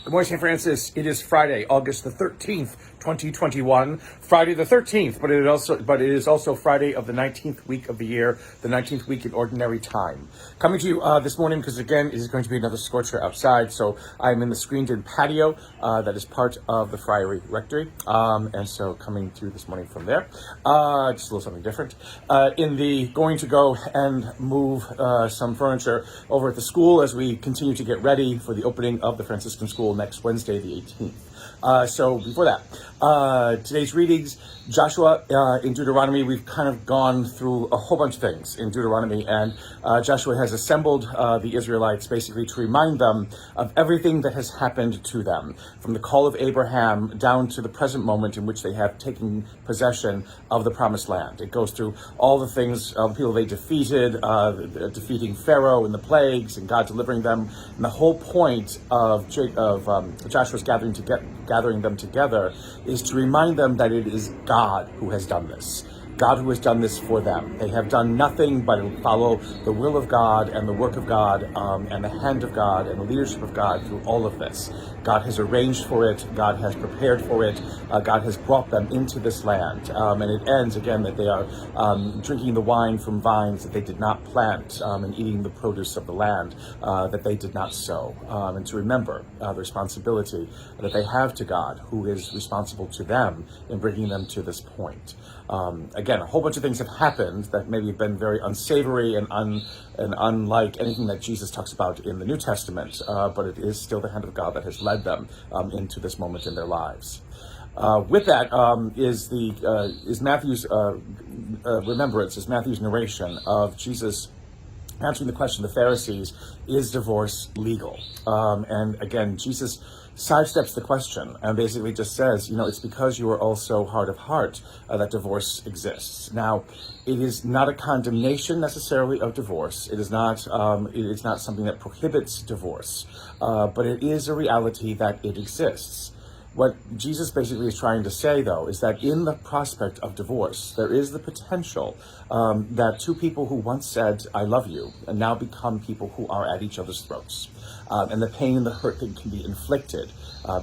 Good morning, St. Francis. It is Friday, August the 13th, 2021. Friday the 13th, but it is also Friday of the 19th week of the year, the 19th week in Ordinary Time. Coming to you this morning because, again, it is going to be another scorcher outside, so I'm in the screened-in patio that is part of the Friary Rectory, and so coming through this morning from there. Just a little something different. In the going to go and move some furniture over at the school as we continue to get ready for the opening of the Franciscan School next Wednesday, the 18th. So before that, today's readings, Joshua in Deuteronomy. We've kind of gone through a whole bunch of things in Deuteronomy, and Joshua has assembled the Israelites basically to remind them of everything that has happened to them, from the call of Abraham down to the present moment in which they have taken possession of the promised land. It goes through all the things, the people they defeated, defeating Pharaoh and the plagues, and God delivering them. And the whole point of Joshua's gathering them together is to remind them that it is God who has done this. God who has done this for them. They have done nothing but follow the will of God and the work of God and the hand of God and the leadership of God through all of this. God has arranged for it. God has prepared for it. God has brought them into this land. And it ends, again, that they are drinking the wine from vines that they did not plant and eating the produce of the land that they did not sow. And to remember the responsibility that they have to God, who is responsible to them in bringing them to this point. Again, a whole bunch of things have happened that maybe have been very unsavory and unlike anything that Jesus talks about in the New Testament, but it is still the hand of God that has led them into this moment in their lives. With that is Matthew's remembrance, is Matthew's narration of Jesus answering the question of the Pharisees, is divorce legal? And again, Jesus sidesteps the question and basically just says, it's because you are also hard of heart that divorce exists. Now, it is not a condemnation necessarily of divorce. It is not something that prohibits divorce, but it is a reality that it exists. What Jesus basically is trying to say, though, is that in the prospect of divorce, there is the potential that two people who once said, I love you, and now become people who are at each other's throats. And the pain and the hurt that can be inflicted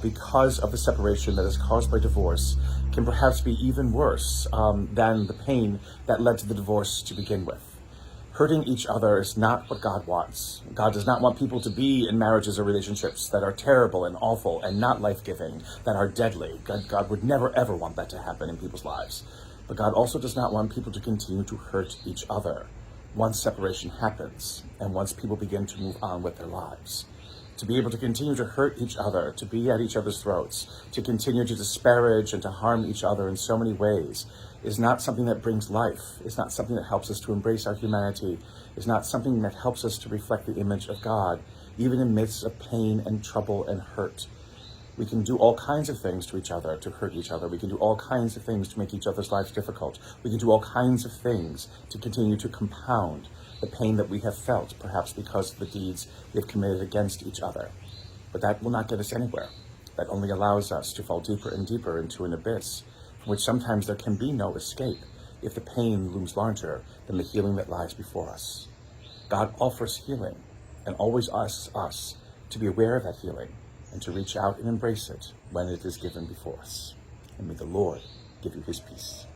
because of the separation that is caused by divorce can perhaps be even worse than the pain that led to the divorce to begin with. Hurting each other is not what God wants. God does not want people to be in marriages or relationships that are terrible and awful and not life-giving, that are deadly. God would never, ever want that to happen in people's lives. But God also does not want people to continue to hurt each other once separation happens and once people begin to move on with their lives. To be able to continue to hurt each other, to be at each other's throats, to continue to disparage and to harm each other in so many ways is not something that brings life. It's not something that helps us to embrace our humanity. It's not something that helps us to reflect the image of God, even in midst of pain and trouble and hurt. We can do all kinds of things to each other, to hurt each other. We can do all kinds of things to make each other's lives difficult. We can do all kinds of things to continue to compound the pain that we have felt, perhaps because of the deeds we have committed against each other. But that will not get us anywhere. That only allows us to fall deeper and deeper into an abyss from which sometimes there can be no escape if the pain looms larger than the healing that lies before us. God offers healing and always asks us to be aware of that healing and to reach out and embrace it when it is given before us. And may the Lord give you his peace.